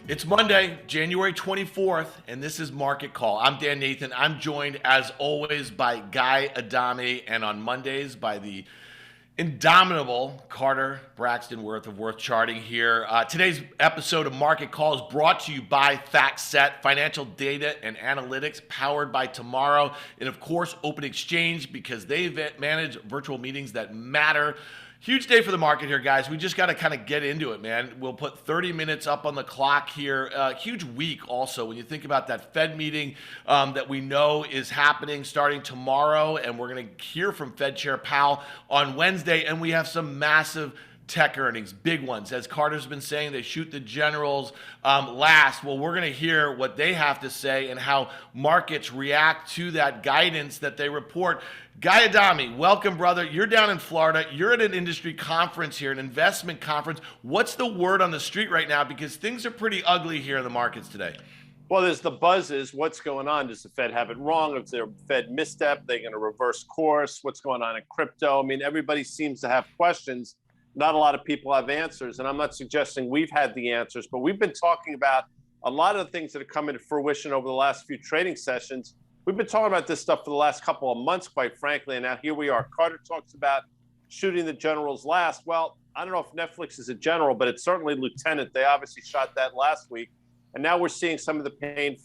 It's Monday, January 24th, and this is Market Call. I'm Dan Nathan. I'm joined, as always, by Guy Adami, and on Mondays by the indomitable Carter Braxton Worth of Worth Charting here. Today's episode of Market Call is brought to you by FactSet, financial data and analytics powered by Tomorrow, and of course, Open Exchange, because they manage virtual meetings that matter. Huge day for the market here, guys. We just got to kind of get into it, man. We'll put 30 minutes up on the clock here. Huge week also when you think about that Fed meeting that we know is happening starting tomorrow, and we're going to hear from Fed Chair Powell on Wednesday, and we have some massive tech earnings, big ones. As Carter's been saying, they shoot the generals last. Well, we're going to hear what they have to say and how markets react to that guidance that they report. Guy Adami, welcome, brother. You're down in Florida. You're at an industry conference here, an investment conference. What's the word on the street right now? Because things are pretty ugly here in the markets today. Well, there's the buzz is what's going on? Does the Fed have it wrong? Is there a Fed misstep? They're going to reverse course? What's going on in crypto? I mean, everybody seems to have questions. Not a lot of people have answers. And I'm not suggesting we've had the answers, but we've been talking about a lot of the things that have come into fruition over the last few trading sessions. We've been talking about this stuff for the last couple of months, quite frankly, and now here we are. Carter talks about shooting the generals last. Well, I don't know if Netflix is a general, but it's certainly lieutenant. They obviously shot that last week. And now we're seeing some of the pain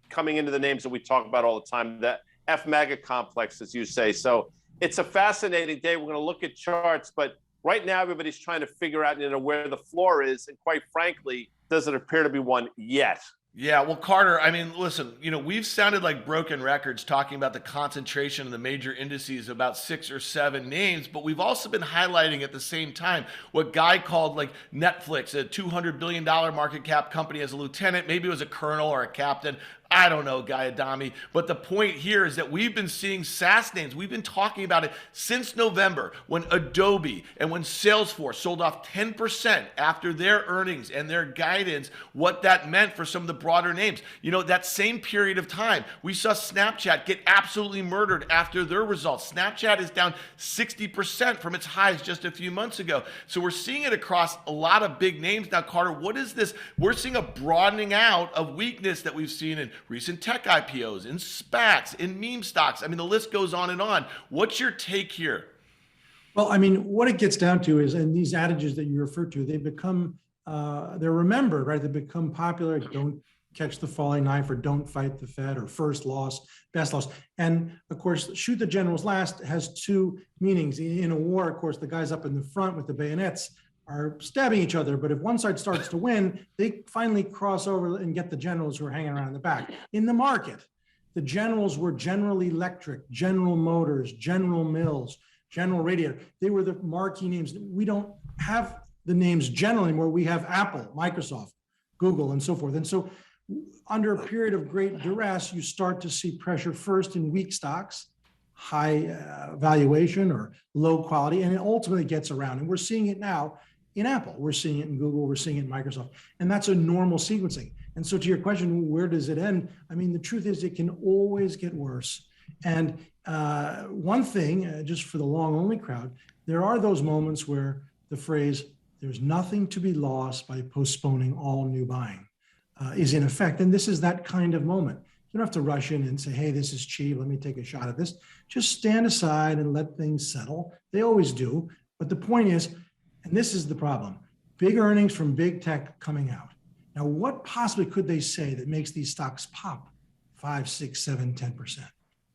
coming into the names that we talk about all the time, the F-MAGA complex, as you say. So it's a fascinating day. We're going to look at charts, but right now everybody's trying to figure out, where the floor is. And quite frankly, doesn't appear to be one yet. Yeah, well, Carter, I mean, listen, we've sounded like broken records talking about the concentration of the major indices, about 6 or 7 names, but we've also been highlighting at the same time what Guy called like Netflix, a $200 billion market cap company, as a lieutenant. Maybe it was a colonel or a captain. I don't know, Guy Adami. But the point here is that we've been seeing SaaS names. We've been talking about it since November when Adobe and when Salesforce sold off 10% after their earnings and their guidance, what that meant for some of the broader names. That same period of time, we saw Snapchat get absolutely murdered after their results. Snapchat is down 60% from its highs just a few months ago. So we're seeing it across a lot of big names. Now, Carter, what is this? We're seeing a broadening out of weakness that we've seen in recent tech IPOs, in SPACs, in meme stocks. I mean, the list goes on and on. What's your take here? Well, I mean, what it gets down to is, and these adages that you refer to, they become, they're remembered, right? They become popular. Don't catch the falling knife, or don't fight the Fed, or first loss, best loss. And of course, shoot the generals last has two meanings. In a war, of course, the guys up in the front with the bayonets are stabbing each other. But if one side starts to win, they finally cross over and get the generals who are hanging around in the back. In the market, the generals were General Electric, General Motors, General Mills, General Radiator. They were the marquee names. We don't have the names general anymore. We have Apple, Microsoft, Google, and so forth. And so under a period of great duress, you start to see pressure first in weak stocks, high valuation or low quality, and it ultimately gets around. And we're seeing it now in Apple, we're seeing it in Google, we're seeing it in Microsoft, and that's a normal sequencing. And so to your question, where does it end? I mean, the truth is it can always get worse. And one thing, just for the long only crowd, there are those moments where the phrase, there's nothing to be lost by postponing all new buying, is in effect. And this is that kind of moment. You don't have to rush in and say, hey, this is cheap, let me take a shot at this. Just stand aside and let things settle. They always do. But the point is, and this is the problem, big earnings from big tech coming out. Now, what possibly could they say that makes these stocks pop 5, 6, 7, 10%?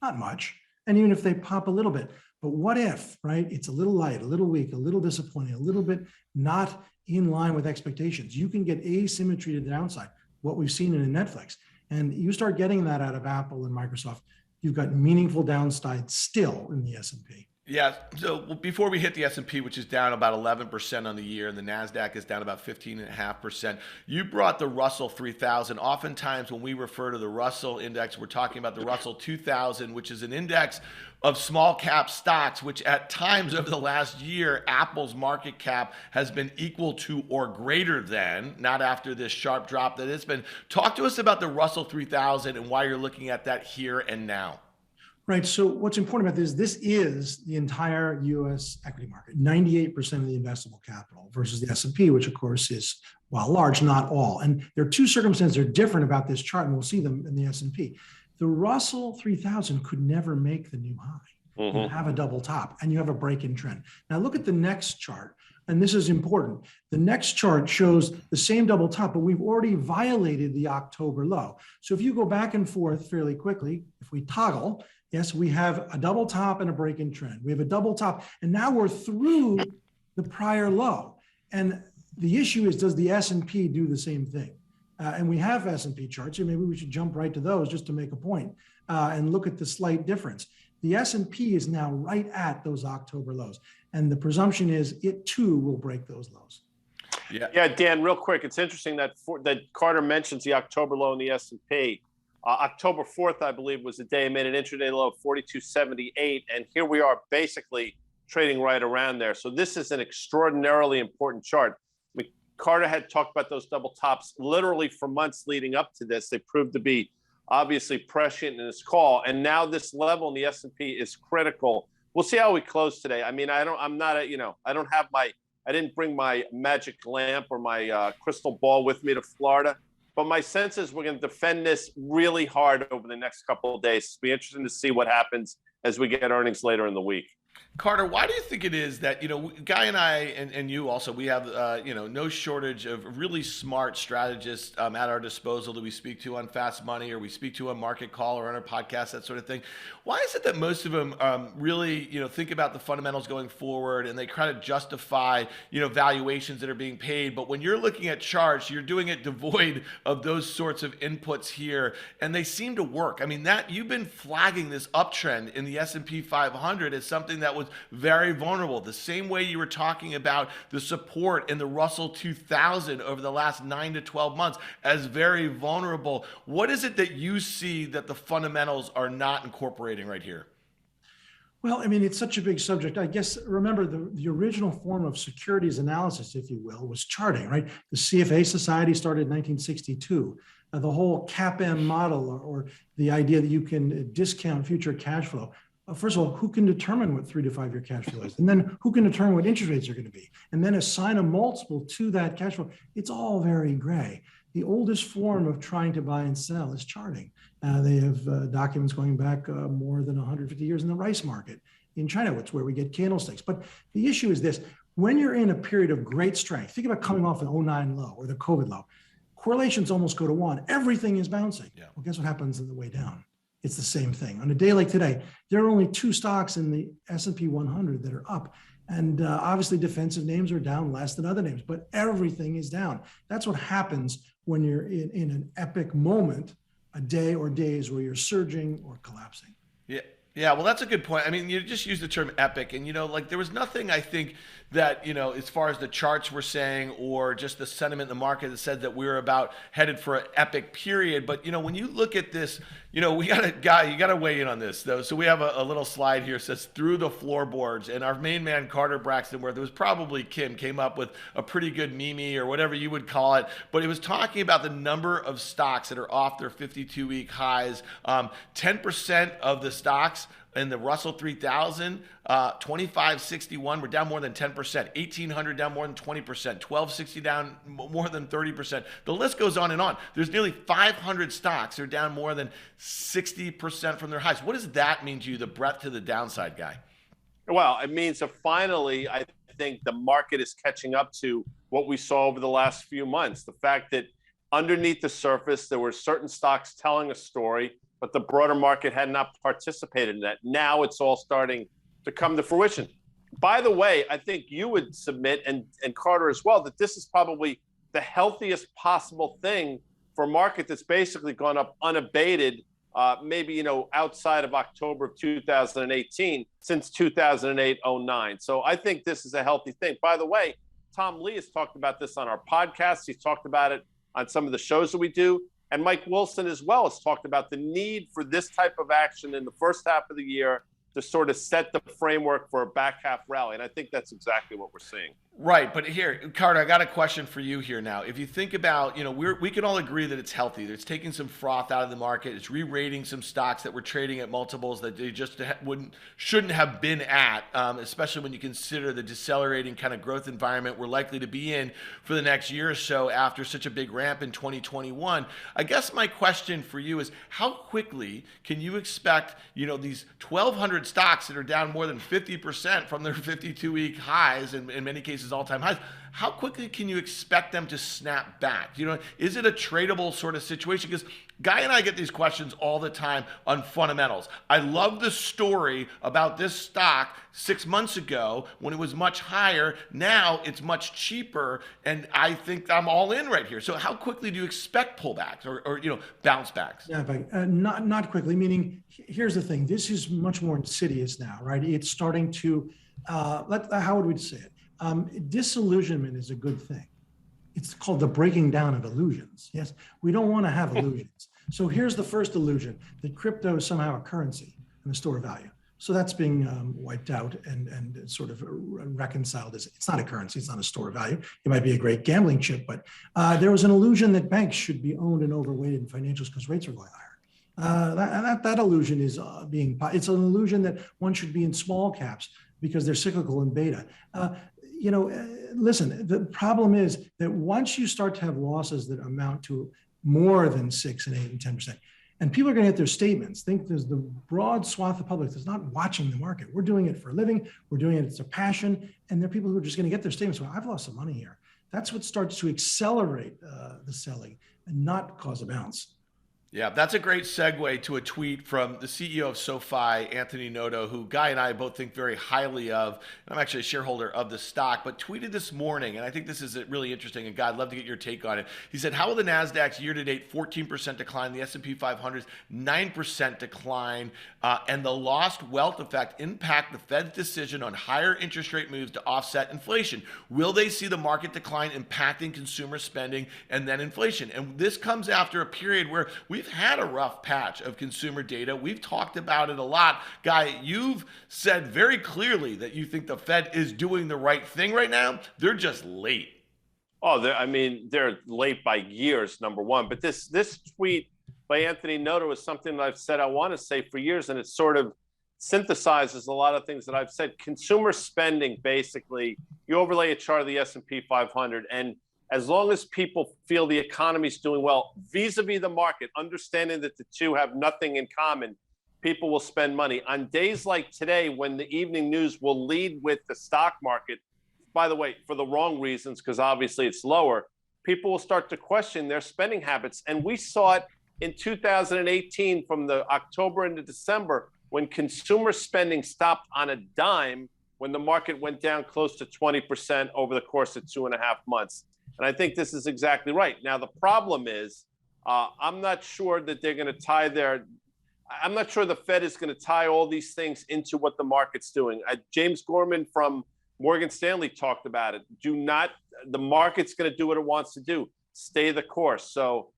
Not much. And even if they pop a little bit, but what if, right? It's a little light, a little weak, a little disappointing, a little bit not in line with expectations. You can get asymmetry to the downside, what we've seen in Netflix. And you start getting that out of Apple and Microsoft, you've got meaningful downside still in the S&P. Yeah, so before we hit the S&P, which is down about 11% on the year, and the NASDAQ is down about 15.5%, you brought the Russell 3000. Oftentimes when we refer to the Russell index, we're talking about the Russell 2000, which is an index of small cap stocks, which at times over the last year, Apple's market cap has been equal to or greater than, not after this sharp drop that it's been. Talk to us about the Russell 3000 and why you're looking at that here and now. Right. So what's important about this is the entire U.S. equity market, 98% of the investable capital versus the S&P, which of course is, well, large, not all. And there are two circumstances that are different about this chart, and we'll see them in the S&P. The Russell 3000 could never make the new high. You have a double top and you have a break-in trend. Now look at the next chart. And this is important. The next chart shows the same double top, but we've already violated the October low. So if you go back and forth fairly quickly, if we toggle, yes, we have a double top and a break-in trend. We have a double top, and now we're through the prior low. And the issue is, does the S&P do the same thing? And we have S&P charts, and maybe we should jump right to those just to make a point and look at the slight difference. The S&P is now right at those October lows, and the presumption is it too will break those lows. Yeah, Dan, real quick, it's interesting that Carter mentions the October low in the S&P. October 4th, I believe, was the day it made an intraday low of 42.78, and here we are basically trading right around there. So this is an extraordinarily important chart. I mean, Carter had talked about those double tops literally for months leading up to this. They proved to be obviously prescient in his call, and now this level in the S&P is critical. We'll see how we close today. I mean, I didn't bring my magic lamp or my crystal ball with me to Florida, but my sense is we're going to defend this really hard over the next couple of days. It'll be interesting to see what happens as we get earnings later in the week. Carter, why do you think it is that, Guy and I, and you also, we have, no shortage of really smart strategists at our disposal that we speak to on Fast Money, or we speak to on Market Call, or on our podcast, that sort of thing. Why is it that most of them really, think about the fundamentals going forward, and they kind of justify, valuations that are being paid? But when you're looking at charts, you're doing it devoid of those sorts of inputs here, and they seem to work. I mean, that you've been flagging this uptrend in the S&P 500 as something that was very vulnerable. The same way you were talking about the support in the Russell 2000 over the last 9 to 12 months as very vulnerable. What is it that you see that the fundamentals are not incorporating right here? Well, I mean, it's such a big subject. I guess, remember, the original form of securities analysis, if you will, was charting, right? The CFA Society started in 1962. The whole CAPM model, or the idea that you can discount future cash flow. First of all, who can determine what 3 to 5 year cash flow is? And then who can determine what interest rates are going to be? And then assign a multiple to that cash flow. It's all very gray. The oldest form of trying to buy and sell is charting. They have documents going back more than 150 years in the rice market in China, which is where we get candlesticks. But the issue is this: when you're in a period of great strength, think about coming off an 09 low or the COVID low, correlations almost go to 1. Everything is bouncing. Yeah. Well, guess what happens on the way down? It's the same thing. On a day like today, there are only 2 stocks in the S&P 100 that are up. And obviously defensive names are down less than other names, but everything is down. That's what happens when you're in an epic moment, a day or days where you're surging or collapsing. Yeah, well, that's a good point. I mean, you just used the term epic, and, there was nothing, I think, that, as far as the charts were saying, or just the sentiment in the market that said that we were about headed for an epic period. But, when you look at this, we got a guy, you got to weigh in on this, though. So we have a little slide here that says through the floorboards, and our main man, Carter Braxton, where there was probably Kim, came up with a pretty good meme or whatever you would call it. But it was talking about the number of stocks that are off their 52-week highs. 10% of the stocks in the Russell 3000, 2561, we're down more than 10%. 1800 down more than 20%. 1260 down more than 30%. The list goes on and on. There's nearly 500 stocks that are down more than 60% from their highs. What does that mean to you, the breadth to the downside, Guy? Well, it means that finally, I think the market is catching up to what we saw over the last few months. The fact that underneath the surface, there were certain stocks telling a story, but the broader market had not participated in that. Now it's all starting to come to fruition. By the way, I think you would submit, and Carter as well, that this is probably the healthiest possible thing for a market that's basically gone up unabated, maybe, outside of October of 2018, since 2008-09. So I think this is a healthy thing. By the way, Tom Lee has talked about this on our podcast. He's talked about it on some of the shows that we do. And Mike Wilson as well has talked about the need for this type of action in the first half of the year to sort of set the framework for a back half rally. And I think that's exactly what we're seeing. Right, but here, Carter, I got a question for you here now. If you think about, we can all agree that it's healthy. That it's taking some froth out of the market. It's re-rating some stocks that were trading at multiples that they just shouldn't have been at, especially when you consider the decelerating kind of growth environment we're likely to be in for the next year or so after such a big ramp in 2021. I guess my question for you is, how quickly can you expect, these 1,200 stocks that are down more than 50% from their 52-week highs, and in many cases all-time highs, how quickly can you expect them to snap back? Is it a tradable sort of situation? Because Guy and I get these questions all the time on fundamentals. I love the story about this stock 6 months ago when it was much higher. Now it's much cheaper, and I think I'm all in right here. So how quickly do you expect pullbacks or bounce backs? Yeah, but not quickly. Meaning, here's the thing: this is much more insidious now, right? It's starting to how would we say it? Disillusionment is a good thing. It's called the breaking down of illusions. Yes, we don't want to have illusions. So here's the first illusion: that crypto is somehow a currency and a store of value. So that's being wiped out and sort of reconciled as it's not a currency, it's not a store of value. It might be a great gambling chip, but there was an illusion that banks should be owned and overweighted in financials because rates are going higher. That illusion is it's an illusion that one should be in small caps because they're cyclical and beta. Listen, the problem is that once you start to have losses that amount to more than 6 and 8 and 10%, and people are going to get their statements, think there's the broad swath of public that's not watching the market. We're doing it for a living. We're doing it. It's a passion. And there are people who are just going to get their statements. Well, I've lost some money here. That's what starts to accelerate the selling and not cause a bounce. Yeah, that's a great segue to a tweet from the CEO of SoFi, Anthony Noto, who Guy and I both think very highly of. I'm actually a shareholder of the stock, but tweeted this morning, and I think this is really interesting, and Guy, I'd love to get your take on it. He said, how will the NASDAQ's year-to-date 14% decline, the S&P 500's 9% decline, and the lost wealth effect impact the Fed's decision on higher interest rate moves to offset inflation? Will they see the market decline impacting consumer spending and then inflation? And this comes after a period where we've had a rough patch of consumer data. We've talked about it a lot. Guy, you've said very clearly that you think the Fed is doing the right thing right now. They're just late. Oh, they're late by years, number one. But this tweet by Anthony Noto is something that I've said I want to say for years, and it sort of synthesizes a lot of things that I've said. Consumer spending, basically, you overlay a chart of the S&P 500, and as long as people feel the economy's doing well, vis-a-vis the market, understanding that the two have nothing in common, people will spend money. On days like today, when the evening news will lead with the stock market, by the way, for the wrong reasons, because obviously it's lower, people will start to question their spending habits. And we saw it in 2018 from the October into December, when consumer spending stopped on a dime, when the market went down close to 20% over the course of 2.5 months. And I think this is exactly right. Now, the problem is, I'm not sure that they're going to I'm not sure the Fed is going to tie all these things into what the market's doing. James Gorman from Morgan Stanley talked about it. The market's going to do what it wants to do. Stay the course. So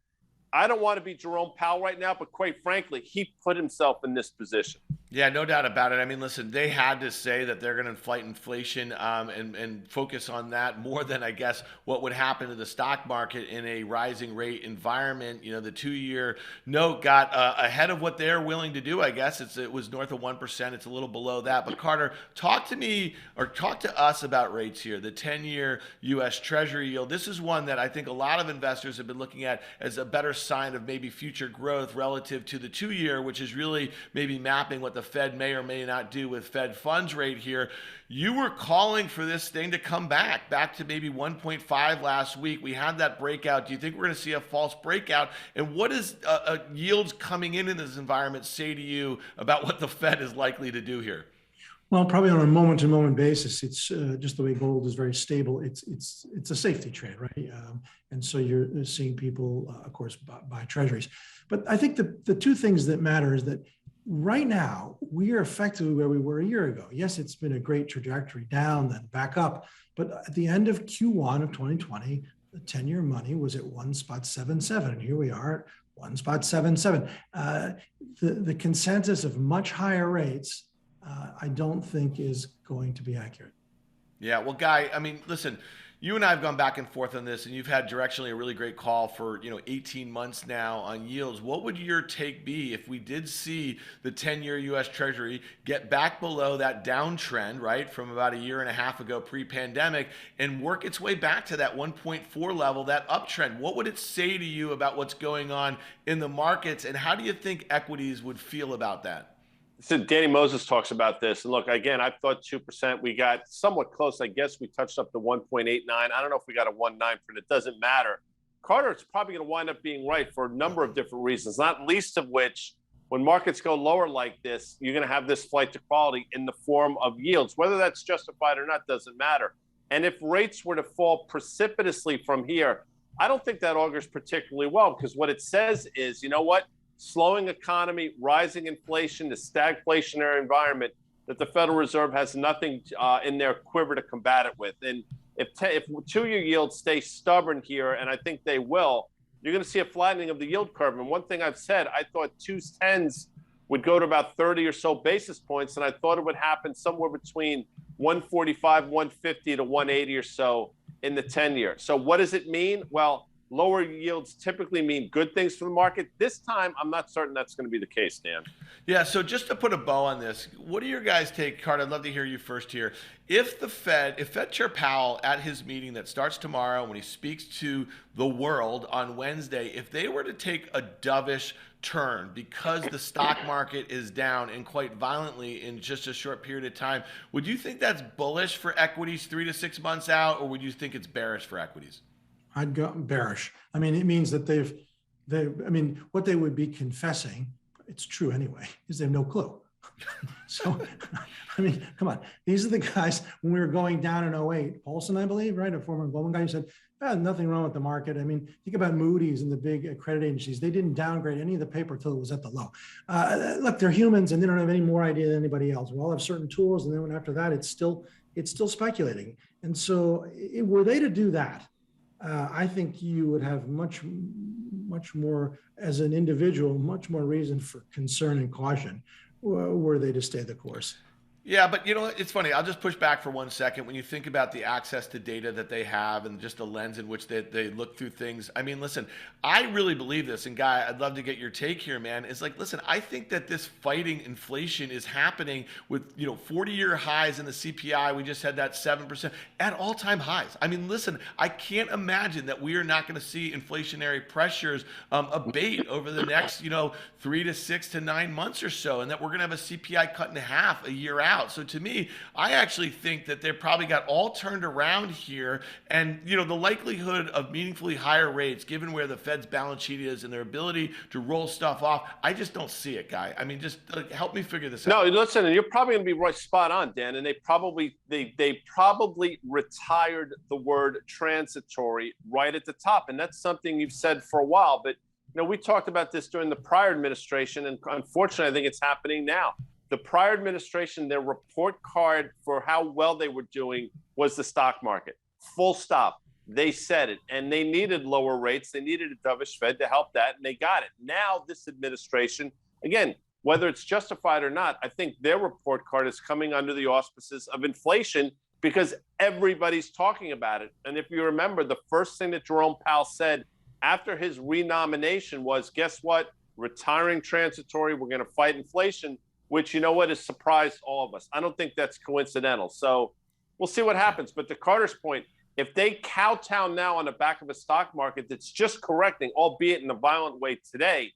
I don't want to be Jerome Powell right now, but quite frankly, he put himself in this position. Yeah, no doubt about it. I mean, listen, they had to say that they're going to fight inflation and focus on that more than, I guess, what would happen to the stock market in a rising rate environment. The 2-year note got ahead of what they're willing to do, I guess. It was north of 1%. It's a little below that. But Carter, talk to us about rates here. The 10-year U.S. Treasury yield. This is one that I think a lot of investors have been looking at as a better sign of maybe future growth relative to the 2-year, which is really maybe mapping what the Fed may or may not do with Fed funds rate here. You were calling for this thing to come back to maybe 1.5 last week. We had that breakout. Do you think we're going to see a false breakout? And what does yields coming in this environment say to you about what the Fed is likely to do here? Well, probably on a moment-to-moment basis, it's just the way gold is very stable. It's a safety trade, right? And so you're seeing people, of course, buy treasuries. But I think the two things that matter is that right now, we are effectively where we were a year ago. Yes, it's been a great trajectory down, then back up. But at the end of Q1 of 2020, the 10-year money was at 1.77. And here we are at 1.77. The consensus of much higher rates, I don't think is going to be accurate. Yeah, well, Guy, I mean, listen, you and I have gone back and forth on this, and you've had directionally a really great call for 18 months now on yields. What would your take be if we did see the 10-year U.S. Treasury get back below that downtrend, right, from about a year and a half ago pre-pandemic, and work its way back to that 1.4 level, that uptrend? What would it say to you about what's going on in the markets, and how do you think equities would feel about that? So Danny Moses talks about this. And look, again, I thought 2%. We got somewhat close. I guess we touched up to 1.89. I don't know if we got a 1.9 for it. It doesn't matter. Carter, it's probably going to wind up being right for a number of different reasons, not least of which, when markets go lower like this, you're going to have this flight to quality in the form of yields. Whether that's justified or not doesn't matter. And if rates were to fall precipitously from here, I don't think that augurs particularly well, because what it says is, you know what? Slowing economy, rising inflation, the stagflationary environment, that the Federal Reserve has nothing in their quiver to combat it with. And if two-year yields stay stubborn here, and I think they will, you're going to see a flattening of the yield curve. And one thing I've said, I thought 2s10s would go to about 30 or so basis points, and I thought it would happen somewhere between 145, 150 to 180 or so in the 10-year. So what does it mean? Well, lower yields typically mean good things for the market. This time, I'm not certain that's going to be the case, Dan. Yeah, so just to put a bow on this, what do your guys take? Carter, I'd love to hear you first here. If Fed Chair Powell at his meeting that starts tomorrow, when he speaks to the world on Wednesday, if they were to take a dovish turn because the stock market is down and quite violently in just a short period of time, would you think that's bullish for equities 3 to 6 months out, or would you think it's bearish for equities? I'd go bearish. I mean, it means that I mean, what they would be confessing, it's true anyway, is they have no clue. So, I mean, come on. These are the guys, when we were going down in 08, Paulson, I believe, right? A former Goldman guy who said, nothing wrong with the market. I mean, think about Moody's and the big credit agencies. They didn't downgrade any of the paper until it was at the low. Look, they're humans and they don't have any more idea than anybody else. We all have certain tools. And then after that, it's still speculating. And so were they to do that, I think you would have much more, as an individual, much more reason for concern and caution were they to stay the course. Yeah, but it's funny. I'll just push back for 1 second. When you think about the access to data that they have and just the lens in which they look through things. I mean, listen, I really believe this. And Guy, I'd love to get your take here, man. It's like, listen, I think that this fighting inflation is happening with, 40-year highs in the CPI. We just had that 7% at all-time highs. I mean, listen, I can't imagine that we are not going to see inflationary pressures abate over the next, 3 to 6 to 9 months or so, and that we're going to have a CPI cut in half a year out. So to me, I actually think that they've probably got all turned around here. And, the likelihood of meaningfully higher rates, given where the Fed's balance sheet is and their ability to roll stuff off, I just don't see it, Guy. I mean, just help me figure this out. No, listen, and you're probably going to be right spot on, Dan. And they probably retired the word transitory right at the top. And that's something you've said for a while. But, we talked about this during the prior administration. And unfortunately, I think it's happening now. The prior administration, their report card for how well they were doing was the stock market. Full stop. They said it. And they needed lower rates. They needed a dovish Fed to help that, and they got it. Now this administration, again, whether it's justified or not, I think their report card is coming under the auspices of inflation because everybody's talking about it. And if you remember, the first thing that Jerome Powell said after his renomination was, guess what? Retiring transitory. We're going to fight inflation, which, has surprised all of us. I don't think that's coincidental. So we'll see what happens. But to Carter's point, if they kowtow now on the back of a stock market that's just correcting, albeit in a violent way today,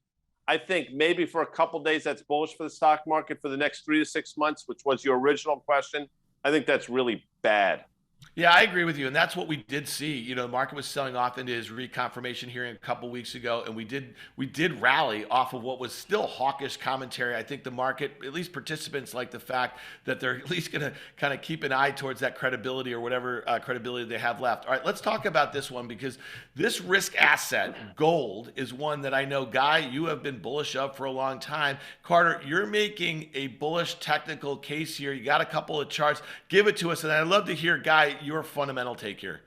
I think maybe for a couple of days that's bullish for the stock market for the next 3 to 6 months, which was your original question. I think that's really bad. Yeah, I agree with you. And that's what we did see. The market was selling off into his reconfirmation hearing a couple weeks ago. And we did rally off of what was still hawkish commentary. I think the market, at least participants, like the fact that they're at least going to kind of keep an eye towards that credibility or whatever credibility they have left. All right, let's talk about this one, because this risk asset, gold, is one that I know, Guy, you have been bullish of for a long time. Carter, you're making a bullish technical case here. You got a couple of charts. Give it to us. And I'd love to hear, Guy, your fundamental take here.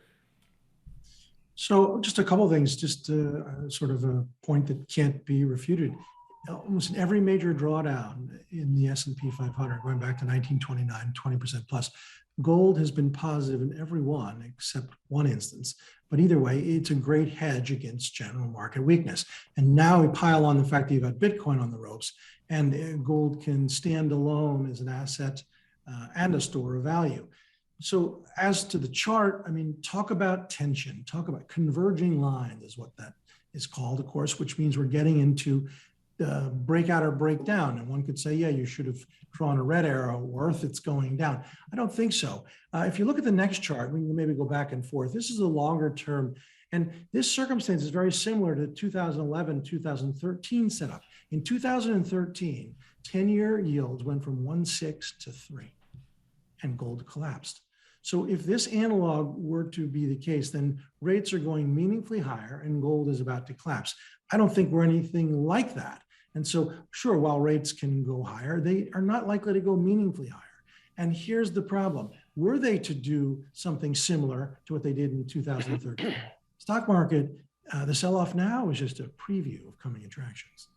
So just a couple of things, just sort of a point that can't be refuted. Almost in every major drawdown, in the S&P 500 going back to 1929, 20% plus. Gold has been positive in every one except one instance. But either way, it's a great hedge against general market weakness. And now we pile on the fact that you've got Bitcoin on the ropes, and gold can stand alone as an asset and a store of value. So as to the chart, I mean, talk about tension, talk about converging lines is what that is called, of course, which means we're getting into breakout or breakdown. And one could say, yeah, you should have drawn a red arrow or if it's going down. I don't think so. If you look at the next chart, we can maybe go back and forth. This is a longer term. And this circumstance is very similar to 2011, 2013 setup. In 2013, 10-year yields went from 1.6 to 3 and gold collapsed. So if this analog were to be the case, then rates are going meaningfully higher and gold is about to collapse. I don't think we're anything like that. And so, sure, while rates can go higher, they are not likely to go meaningfully higher. And here's the problem. Were they to do something similar to what they did in 2013? Stock market, the sell-off now is just a preview of coming attractions.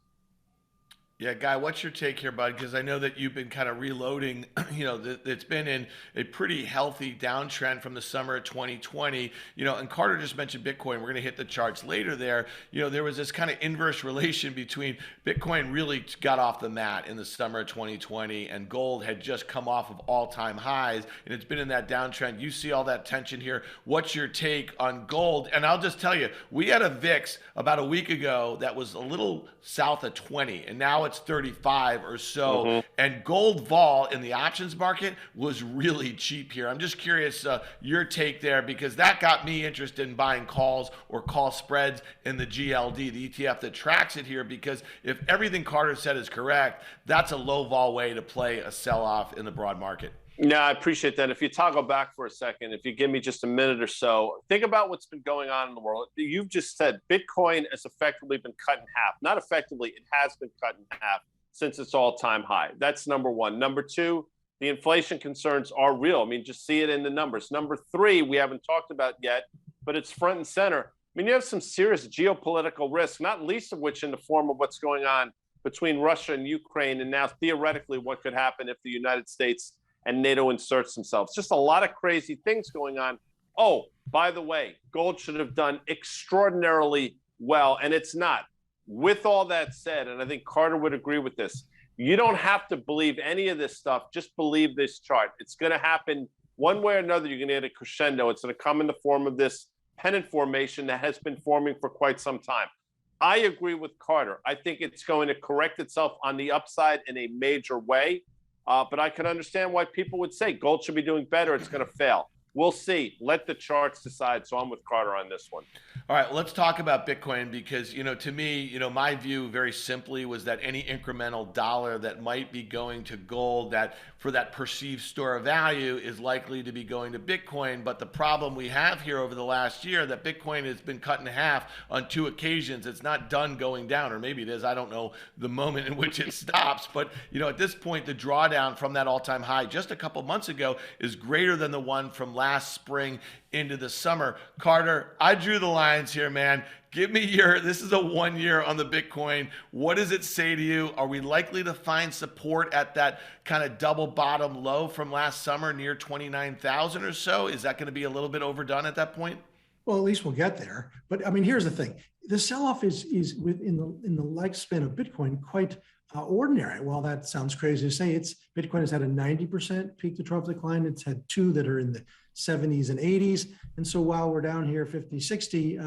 Yeah, Guy, what's your take here, bud? Because I know that you've been kind of reloading, it's been in a pretty healthy downtrend from the summer of 2020, and Carter just mentioned Bitcoin. We're going to hit the charts later there. There was this kind of inverse relation between Bitcoin really got off the mat in the summer of 2020 and gold had just come off of all-time highs and it's been in that downtrend. You see all that tension here. What's your take on gold? And I'll just tell you, we had a VIX about a week ago that was a little south of 20 and now it's 35 or so. And gold vol in the options market was really cheap here. I'm just curious your take there, because that got me interested in buying calls or call spreads in the GLD, the ETF that tracks it here, because if everything Carter said is correct, that's a low vol way to play a sell-off in the broad market. No, I appreciate that. If you toggle back for a second, if you give me just a minute or so, think about what's been going on in the world. You've just said Bitcoin has effectively been cut in half. Not effectively, it has been cut in half since its all-time high. That's number one. Number two, the inflation concerns are real. I mean, just see it in the numbers. Number three, we haven't talked about yet, but it's front and center. I mean, you have some serious geopolitical risk, not least of which in the form of what's going on between Russia and Ukraine, and now theoretically what could happen if the United States and NATO inserts themselves. Just a lot of crazy things going on. Oh, by the way, gold should have done extraordinarily well, and it's not. With all that said, and I think Carter would agree with this, you don't have to believe any of this stuff. Just believe this chart. It's going to happen one way or another. You're going to get a crescendo. It's going to come in the form of this pennant formation that has been forming for quite some time. I agree with Carter. I think it's going to correct itself on the upside in a major way. But I can understand why people would say gold should be doing better. It's going to fail. We'll see. Let the charts decide. So I'm with Carter on this one. All right, let's talk about Bitcoin, because, to me, my view very simply was that any incremental dollar that might be going to gold, that for that perceived store of value, is likely to be going to Bitcoin. But the problem we have here over the last year, that Bitcoin has been cut in half on 2 occasions. It's not done going down, or maybe it is. I don't know the moment in which it stops. But, at this point, the drawdown from that all-time high just a couple months ago is greater than the one from last spring into the summer. Carter, I drew the lines here, man. Give me this is a 1 year on the Bitcoin. What does it say to you? Are we likely to find support at that kind of double bottom low from last summer near 29,000 or so? Is that going to be a little bit overdone at that point? Well, at least we'll get there. But I mean, here's the thing. The sell-off is within the lifespan of Bitcoin quite ordinary. While that sounds crazy to say, Bitcoin has had a 90% peak to trough decline. It's had 2 that are in the 70s and 80s. And so while we're down here 50, 60,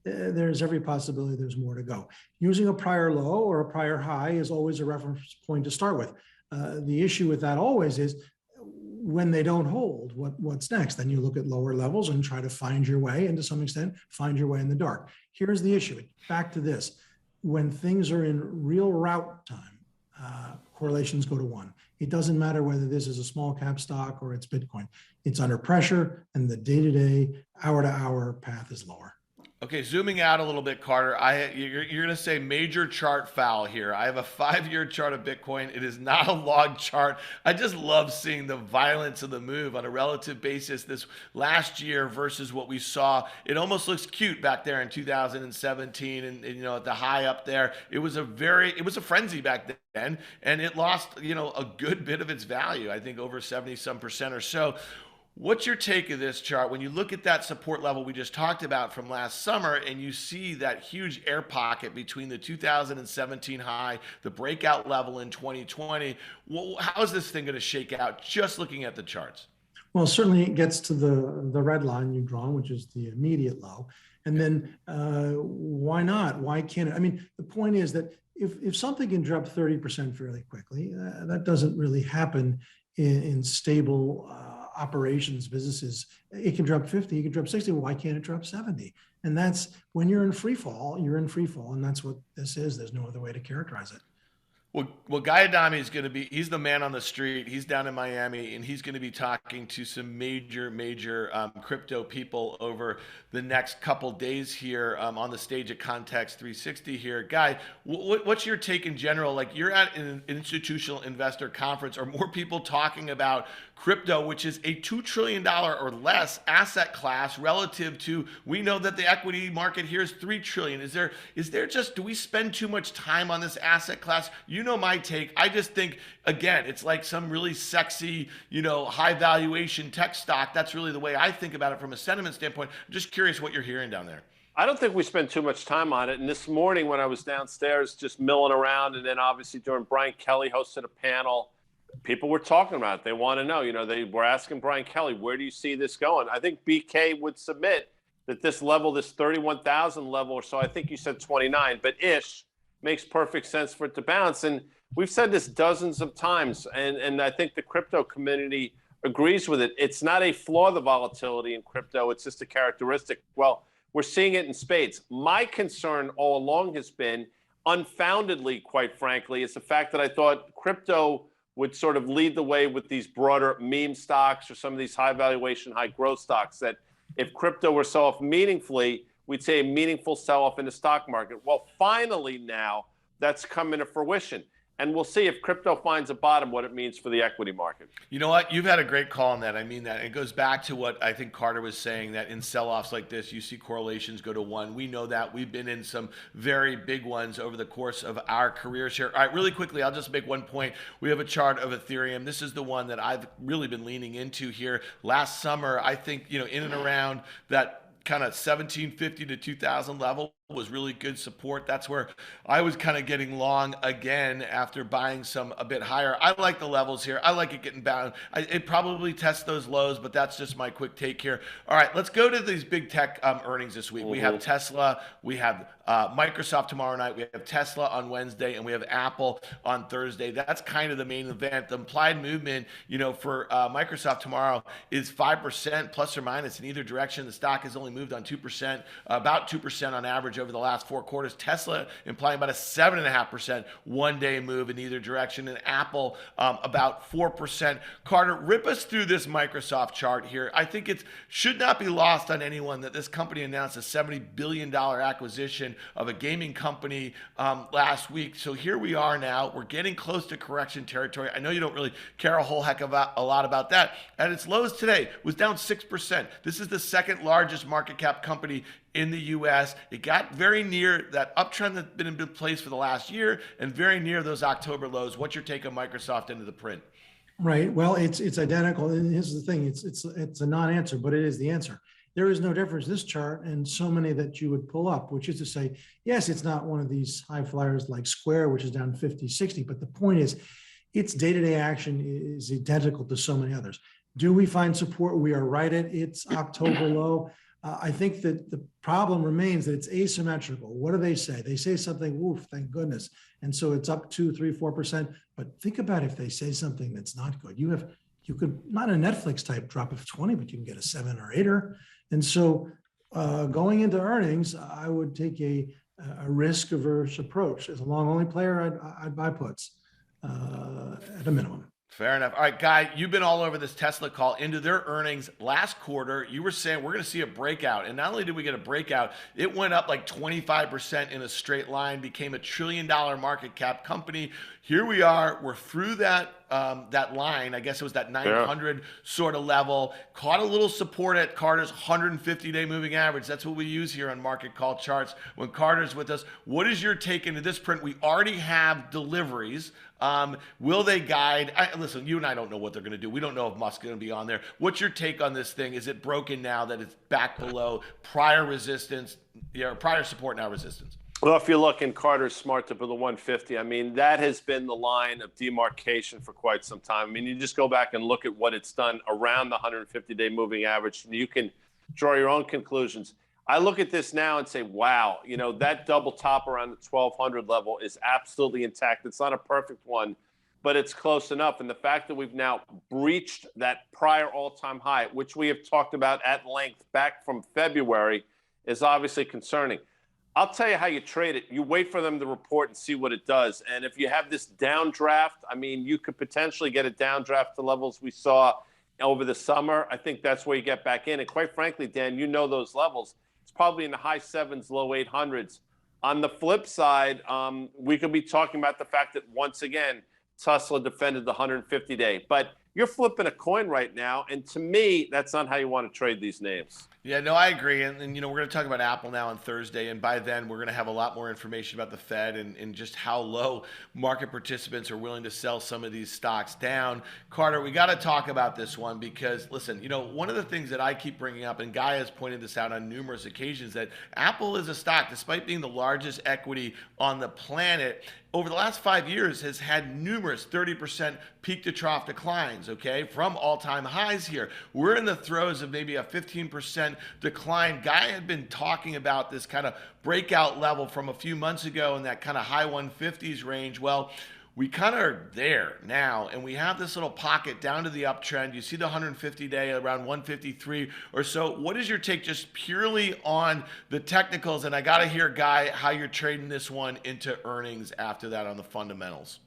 there's every possibility there's more to go. Using a prior low or a prior high is always a reference point to start with. The issue with that always is when they don't hold, what's next? Then you look at lower levels and try to find your way, and to some extent, find your way in the dark. Here's the issue. Back to this. When things are in real rout time, correlations go to 1. It doesn't matter whether this is a small cap stock or it's Bitcoin. It's under pressure, and the day-to-day, hour-to-hour path is lower. Okay, zooming out a little bit, Carter. You're going to say major chart foul here. I have a 5-year chart of Bitcoin. It is not a log chart. I just love seeing the violence of the move on a relative basis this last year versus what we saw. It almost looks cute back there in 2017, and at the high up there, it was a frenzy back then, and it lost a good bit of its value. I think over 70% or so. What's your take of this chart when you look at that support level we just talked about from last summer and you see that huge air pocket between the 2017 high, the breakout level in 2020? How is this thing going to shake out just looking at the charts? Well, certainly it gets to the red line you've drawn, which is the immediate low. And then why not? Why can't it? I mean, the point is that if something can drop 30% fairly quickly, that doesn't really happen in stable operations, businesses. It can drop 50, it can drop 60. Well, why can't it drop 70? And that's when you're in free fall, you're in free fall. And that's what this is. There's no other way to characterize it. Well, Guy Adami is going to he's the man on the street. He's down in Miami, and he's going to be talking to some major crypto people over the next couple days here on the stage at Context 360 here. Guy, what's your take in general? Like, you're at an institutional investor conference. Are more people talking about crypto, which is a $2 trillion or less asset class relative to, we know that the equity market here is $3 trillion. Is there just, do we spend too much time on this asset class? You know my take. I just think, again, it's like some really sexy, high valuation tech stock. That's really the way I think about it from a sentiment standpoint. I'm just curious what you're hearing down there. I don't think we spend too much time on it. And this morning when I was downstairs just milling around, and then obviously during Brian Kelly hosted a panel, people were talking about it. They want to know, they were asking Brian Kelly, where do you see this going? I think BK would submit that this level, this 31,000 level or so, I think you said 29, but ish, makes perfect sense for it to bounce. And we've said this dozens of times, and I think the crypto community agrees with it. It's not a flaw, the volatility in crypto. It's just a characteristic. Well, we're seeing it in spades. My concern all along has been, unfoundedly, quite frankly, is the fact that I thought crypto would sort of lead the way with these broader meme stocks or some of these high valuation, high growth stocks, that if crypto were sell off meaningfully, we'd say a meaningful sell-off in the stock market. Well, finally now that's coming to fruition. And we'll see if crypto finds a bottom, what it means for the equity market. You know what? You've had a great call on that. I mean that. It goes back to what I think Carter was saying, that in sell-offs like this, you see correlations go to 1. We know that. We've been in some very big ones over the course of our careers here. All right, really quickly, I'll just make one point. We have a chart of Ethereum. This is the one that I've really been leaning into here. Last summer, I think, in and around that kind of 1750 to 2000 level was really good support. That's where I was kind of getting long again after buying some a bit higher. I like the levels here. I like it getting bound. It probably tests those lows, but that's just my quick take here. All right, let's go to these big tech earnings this week. We have Tesla, we have Microsoft tomorrow night, we have Tesla on Wednesday, and we have Apple on Thursday. That's kind of the main event. The implied movement, for Microsoft tomorrow is 5% plus or minus in either direction. The stock has only moved on 2%, about 2% on average over the last 4 quarters. Tesla implying about a 7.5% one-day move in either direction, and Apple about 4%. Carter, rip us through this Microsoft chart here. I think it should not be lost on anyone that this company announced a $70 billion acquisition of a gaming company last week. So here we are now. We're getting close to correction territory. I know you don't really care a whole heck of a lot about that. At its lows today, was down 6%. This is the second largest market cap company in the U.S. It got very near that uptrend that's been in place for the last year and very near those October lows. What's your take on Microsoft into the print? Right. Well, it's identical. And here's the thing. It's a non-answer, but it is the answer. There is no difference, this chart and so many that you would pull up, which is to say, yes, it's not one of these high flyers like Square, which is down 50, 60. But the point is, its day-to-day action is identical to so many others. Do we find support? We are right at its October low. I think that the problem remains that it's asymmetrical. What do they say? They say something, woof, thank goodness. And so it's up 2, 3, 4%. But think about if they say something that's not good. You could, not a Netflix type drop of 20, but you can get a 7 or 8er. And so going into earnings, I would take a risk averse approach. As a long only player, I'd buy puts at a minimum. Fair enough. All right, Guy, you've been all over this Tesla call into their earnings last quarter. You were saying we're going to see a breakout. And not only did we get a breakout, it went up like 25% in a straight line, became a $1 trillion market cap company. Here we are. We're through that that line. I guess it was that 900 sort of level. Caught a little support at Carter's 150-day moving average. That's what we use here on market call charts when Carter's with us. What is your take into this print? We already have deliveries. Will they guide? Listen, you and I don't know what they're going to do. We don't know if Musk's going to be on there. What's your take on this thing? Is it broken now that it's back below prior resistance, prior support, now resistance? Well, if you look, and Carter's smart to put the 150, I mean, that has been the line of demarcation for quite some time. I mean, you just go back and look at what it's done around the 150-day moving average, and you can draw your own conclusions. I look at this now and say, wow, that double top around the 1200 level is absolutely intact. It's not a perfect one, but it's close enough. And the fact that we've now breached that prior all-time high, which we have talked about at length back from February, is obviously concerning. I'll tell you how you trade it. You wait for them to report and see what it does. And if you have this downdraft, I mean, you could potentially get a downdraft to levels we saw over the summer. I think that's where you get back in. And quite frankly, Dan, those levels. It's probably in the high 7s, low 800s. On the flip side, we could be talking about the fact that, once again, Tesla defended the 150-day. But you're flipping a coin right now. And to me, that's not how you want to trade these names. Yeah, no, I agree. And we're going to talk about Apple now on Thursday. And by then, we're going to have a lot more information about the Fed and just how low market participants are willing to sell some of these stocks down. Carter, we got to talk about this one because, listen, one of the things that I keep bringing up, and Guy has pointed this out on numerous occasions, that Apple is a stock, despite being the largest equity on the planet, over the last 5 years has had numerous 30% peak to trough declines, okay, from all-time highs here. We're in the throes of maybe a 15% decline. Guy had been talking about this kind of breakout level from a few months ago in that kind of high 150s range. Well, we kind of are there now, and we have this little pocket down to the uptrend. You see the 150-day around 153 or so. What is your take just purely on the technicals? And I got to hear, Guy, how you're trading this one into earnings after that on the fundamentals.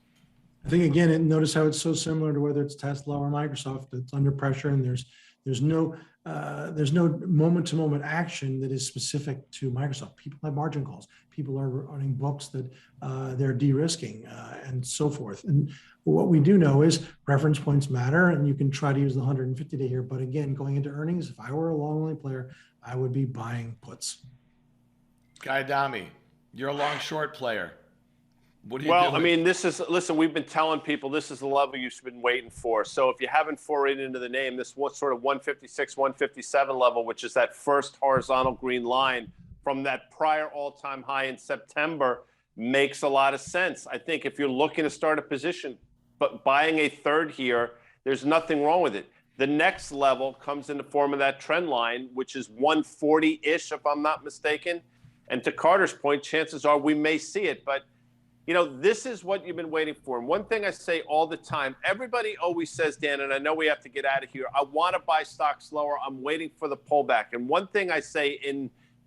I think, again, notice how it's so similar to whether it's Tesla or Microsoft. It's under pressure, and there's no moment-to-moment action that is specific to Microsoft. People have margin calls. People are running books that they're de-risking and so forth. And what we do know is reference points matter, and you can try to use the 150-day here. But again, going into earnings, if I were a long-only player, I would be buying puts. Guy Adami, you're a long-short player. What are you doing? Well, I mean, listen, we've been telling people this is the level you've been waiting for. So if you haven't forayed into the name, this was sort of 156, 157 level, which is that first horizontal green line from that prior all-time high in September, makes a lot of sense. I think if you're looking to start a position, but buying a third here, there's nothing wrong with it. The next level comes in the form of that trend line, which is 140-ish, if I'm not mistaken. And to Carter's point, chances are we may see it, but this is what you've been waiting for. And one thing I say all the time, everybody always says, Dan, and I know we have to get out of here, I want to buy stocks lower. I'm waiting for the pullback. And one thing I say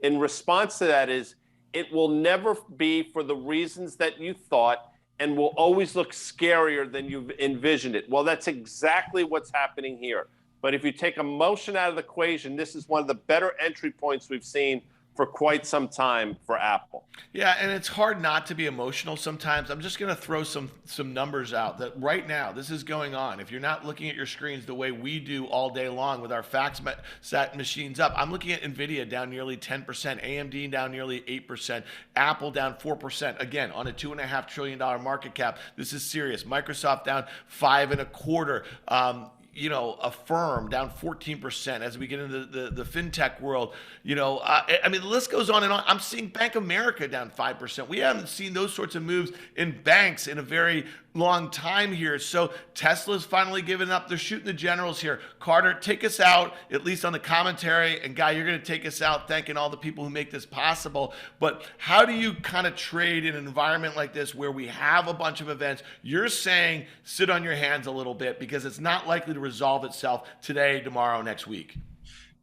in response to that is it will never be for the reasons that you thought and will always look scarier than you've envisioned it. Well, that's exactly what's happening here. But if you take emotion out of the equation, this is one of the better entry points we've seen for quite some time for Apple. Yeah, and it's hard not to be emotional sometimes. I'm just going to throw some numbers out that right now, this is going on. If you're not looking at your screens the way we do all day long with our fax-sat machines up, I'm looking at NVIDIA down nearly 10%, AMD down nearly 8%, Apple down 4%. Again, on a $2.5 trillion market cap, this is serious. Microsoft down 5.25%. Affirm down 14% as we get into the fintech world. I mean, the list goes on and on. I'm seeing Bank of America down 5%. We haven't seen those sorts of moves in banks in a very long time here. So Tesla's finally given up. They're shooting the generals here. Carter, take us out, at least on the commentary. And Guy, you're going to take us out thanking all the people who make this possible. But how do you kind of trade in an environment like this where we have a bunch of events? You're saying sit on your hands a little bit because it's not likely to resolve itself today, tomorrow, next week.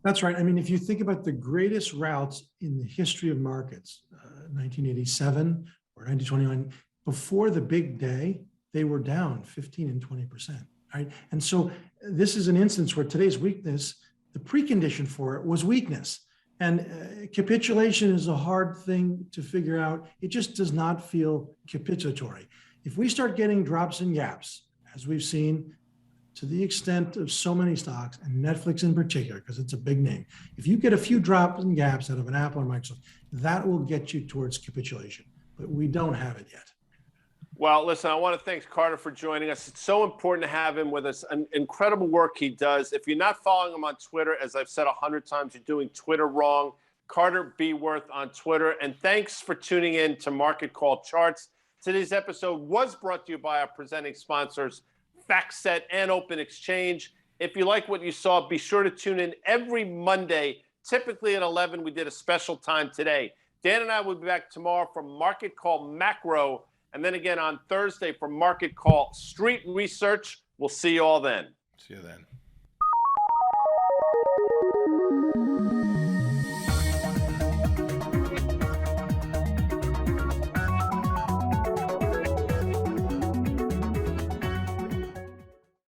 That's right. I mean, if you think about the greatest routes in the history of markets, 1987 or 1929, before the big day, they were down 15 and 20%. right? And so this is an instance where today's weakness, the precondition for it was weakness. And capitulation is a hard thing to figure out. It just does not feel capitulatory. If we start getting drops and gaps, as we've seen to the extent of so many stocks, and Netflix in particular, because it's a big name, if you get a few drops and gaps out of an Apple or Microsoft, that will get you towards capitulation. But we don't have it yet. Well, listen, I want to thank Carter for joining us. It's so important to have him with us. An incredible work he does. If you're not following him on Twitter, as I've said 100 times, you're doing Twitter wrong. Carter B. Worth on Twitter. And thanks for tuning in to Market Call Charts. Today's episode was brought to you by our presenting sponsors, FactSet and Open Exchange. If you like what you saw, be sure to tune in every Monday, typically at 11. We did a special time today. Dan and I will be back tomorrow for Market Call Macro, and then again on Thursday for Market Call Street Research. We'll see you all then. See you then.